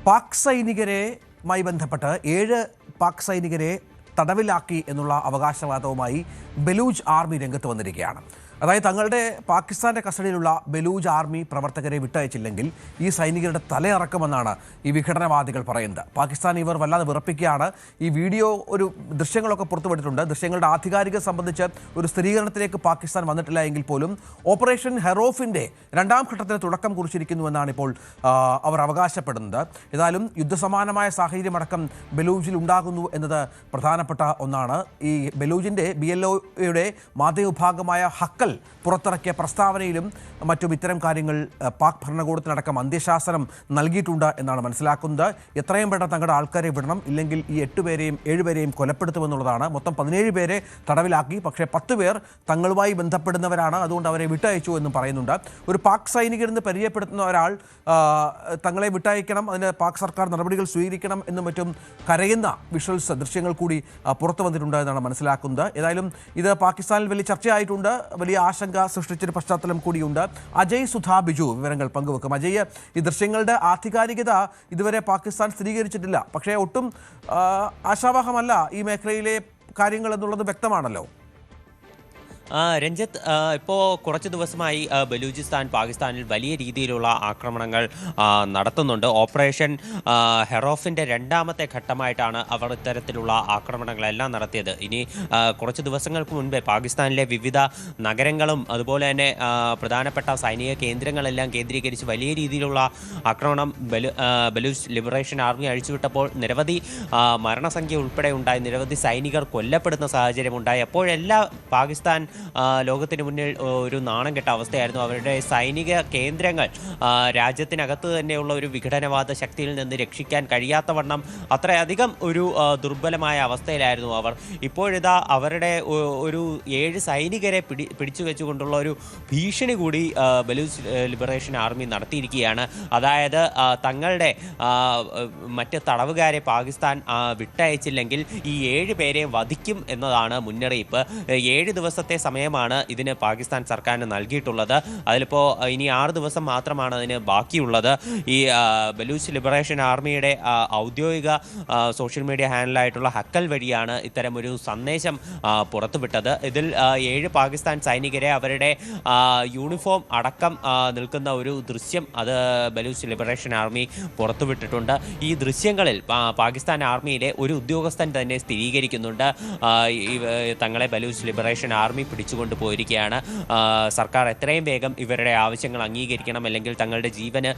പാക് സൈനികരുമായി ബന്ധപ്പെട്ട് 7 പാക് സൈനികരെ തടവിലാക്കി എന്നുള്ള അവകാശവാദവുമായി ബലൂച്ച് ആർമി രംഗത്ത് വന്നിരിക്കുകയാണ്. അതായത് തങ്ങളുടെ പാകിസ്ഥാന്റെ കസ്റ്റഡിയിലുള്ള ബലൂച്ച് ആർമി പ്രവർത്തകരെ വിട്ടയച്ചില്ലെങ്കിൽ ഈ സൈനികരുടെ തലയിറക്കുമെന്നാണ് ഈ വിഘടനവാദികൾ പറയുന്നത്. പാകിസ്ഥാൻ ഇവർ വല്ലാതെ വിറപ്പിക്കുകയാണ്. ഈ വീഡിയോ ദൃശ്യങ്ങളൊക്കെ പുറത്തുവിട്ടിട്ടുണ്ട്. ദൃശ്യങ്ങളുടെ ആധികാരികത സംബന്ധിച്ച് ഒരു സ്ഥിരീകരണത്തിലേക്ക് പാകിസ്ഥാൻ വന്നിട്ടില്ല എങ്കിൽ പോലും ഓപ്പറേഷൻ ഹെറോഫിന്റെ 2ാം ഘട്ടത്തിന് തുടക്കം കുറിച്ചിരിക്കുന്നുവെന്നാണ് ഇപ്പോൾ അവർ അവകാശപ്പെടുന്നത്. ഏതായാലും യുദ്ധസമാനമായ സാഹചര്യമടക്കം ബലൂച്ചിൽ ഉണ്ടാകുന്നു എന്നത് പ്രധാനപ്പെട്ട ഒന്നാണ്. ഈ ബലൂച്ചിന്റെ BLOയുടെ മാധ്യമവിഭാഗമായ ഹക്കൽ പുറത്തിറക്കിയ പ്രസ്താവനയിലും മറ്റും ഇത്തരം കാര്യങ്ങൾ പാക് ഭരണകൂടത്തിനടക്കം അന്ത്യശാസനം നൽകിയിട്ടുണ്ട് എന്നാണ് മനസ്സിലാക്കുന്നത്. എത്രയും പെട്ടെന്ന് തങ്ങളുടെ ആൾക്കാരെ വിടണം, ഇല്ലെങ്കിൽ ഈ 7 പേരെയും കൊലപ്പെടുത്തുമെന്നുള്ളതാണ്. മൊത്തം 17 പേരെ തടവിലാക്കി. പക്ഷേ 10 പേർ തങ്ങളുമായി ബന്ധപ്പെടുന്നവരാണ്, അതുകൊണ്ട് അവരെ വിട്ടയച്ചു എന്നും പറയുന്നുണ്ട്. ഒരു പാക് സൈനികരെന്ന് പരിചയപ്പെടുത്തുന്ന ഒരാൾ തങ്ങളെ വിട്ടയക്കണം, അതിന് പാക് സർക്കാർ നടപടികൾ സ്വീകരിക്കണം എന്നും മറ്റും കരയുന്ന വിഷ്വൽസ് ദൃശ്യങ്ങൾ കൂടി പുറത്തു വന്നിട്ടുണ്ട് എന്നാണ് മനസ്സിലാക്കുന്നത്. ഏതായാലും ഇത് പാകിസ്ഥാനിൽ വലിയ ചർച്ചയായിട്ടുണ്ട്, വലിയ ആശങ്ക സൃഷ്ടിച്ചൊരു പശ്ചാത്തലം കൂടിയുണ്ട്. അജയ് സുധാ ബിജു വിവരങ്ങൾ പങ്കുവെക്കും. അജയ്, ഈ ദൃശ്യങ്ങളുടെ ആധികാരികത ഇതുവരെ പാകിസ്ഥാൻ സ്ഥിരീകരിച്ചിട്ടില്ല, പക്ഷേ ഒട്ടും ആശാവഹമല്ല ഈ മേഖലയിലെ കാര്യങ്ങൾ എന്നുള്ളത് വ്യക്തമാണല്ലോ. രഞ്ജിത്ത്, ഇപ്പോൾ കുറച്ച് ദിവസമായി ബലൂചിസ്ഥാൻ പാകിസ്ഥാനിൽ വലിയ രീതിയിലുള്ള ആക്രമണങ്ങൾ നടത്തുന്നുണ്ട്. ഓപ്പറേഷൻ ഹെറോഫിൻ്റെ 2ാമത്തെ ഘട്ടമായിട്ടാണ് അവർ ഇത്തരത്തിലുള്ള ആക്രമണങ്ങളെല്ലാം നടത്തിയത്. ഇനി കുറച്ച് ദിവസങ്ങൾക്ക് മുൻപേ പാകിസ്ഥാനിലെ വിവിധ നഗരങ്ങളും അതുപോലെ തന്നെ പ്രധാനപ്പെട്ട സൈനിക കേന്ദ്രങ്ങളെല്ലാം കേന്ദ്രീകരിച്ച് വലിയ രീതിയിലുള്ള ആക്രമണം ബലൂച്ച് ലിബറേഷൻ ആർമി അഴിച്ചുവിട്ടപ്പോൾ നിരവധി മരണസംഖ്യ ഉൾപ്പെടെ ഉണ്ടായി, നിരവധി സൈനികർ കൊല്ലപ്പെടുന്ന സാഹചര്യമുണ്ടായി. അപ്പോഴെല്ലാം പാകിസ്ഥാൻ ലോകത്തിന് മുന്നിൽ ഒരു നാണം കെട്ട അവസ്ഥയായിരുന്നു. അവരുടെ സൈനിക കേന്ദ്രങ്ങൾ രാജ്യത്തിനകത്ത് തന്നെയുള്ള ഒരു വിഘടനവാദ ശക്തിയിൽ നിന്ന് രക്ഷിക്കാൻ കഴിയാത്തവണ്ണം അത്രയധികം ഒരു ദുർബലമായ അവസ്ഥയിലായിരുന്നു അവർ. ഇപ്പോഴിതാ അവരുടെ ഒരു 7 സൈനികരെ പിടിച്ചു വെച്ചുകൊണ്ടുള്ള ഒരു ഭീഷണി കൂടി ബലൂച്ച് ലിബറേഷൻ ആർമി നടത്തിയിരിക്കുകയാണ്. അതായത് തങ്ങളുടെ മറ്റ് തടവുകാരെ പാകിസ്ഥാൻ വിട്ടയച്ചില്ലെങ്കിൽ ഈ 7 പേരെ വധിക്കും എന്നതാണ് മുന്നറിയിപ്പ്. 7 ദിവസത്തെ സമയമാണ് ഇതിന് പാകിസ്ഥാൻ സർക്കാരിന് നൽകിയിട്ടുള്ളത്. അതിലിപ്പോൾ ഇനി 6 ദിവസം മാത്രമാണ് അതിന് ബാക്കിയുള്ളത്. ഈ ബലൂച്ച് ലിബറേഷൻ ആർമിയുടെ ഔദ്യോഗിക സോഷ്യൽ മീഡിയ ഹാൻഡിലായിട്ടുള്ള ഹക്കൽ വഴിയാണ് ഇത്തരമൊരു സന്ദേശം പുറത്തുവിട്ടത്. ഇതിൽ 7 പാകിസ്ഥാൻ സൈനികരെ അവരുടെ യൂണിഫോം അടക്കം നിൽക്കുന്ന ഒരു ദൃശ്യം അത് ബലൂച്ച് ലിബറേഷൻ ആർമി പുറത്തുവിട്ടിട്ടുണ്ട്. ഈ ദൃശ്യങ്ങളിൽ പാകിസ്ഥാൻ ആർമിയിലെ ഒരു ഉദ്യോഗസ്ഥൻ തന്നെ സ്ഥിരീകരിക്കുന്നുണ്ട് തങ്ങളെ ബലൂച്ച് ലിബറേഷൻ ആർമി പിടിച്ചുകൊണ്ട് പോയിരിക്കുകയാണ്. സർക്കാർ എത്രയും വേഗം ഇവരുടെ ആവശ്യങ്ങൾ അംഗീകരിക്കണം, അല്ലെങ്കിൽ തങ്ങളുടെ ജീവന്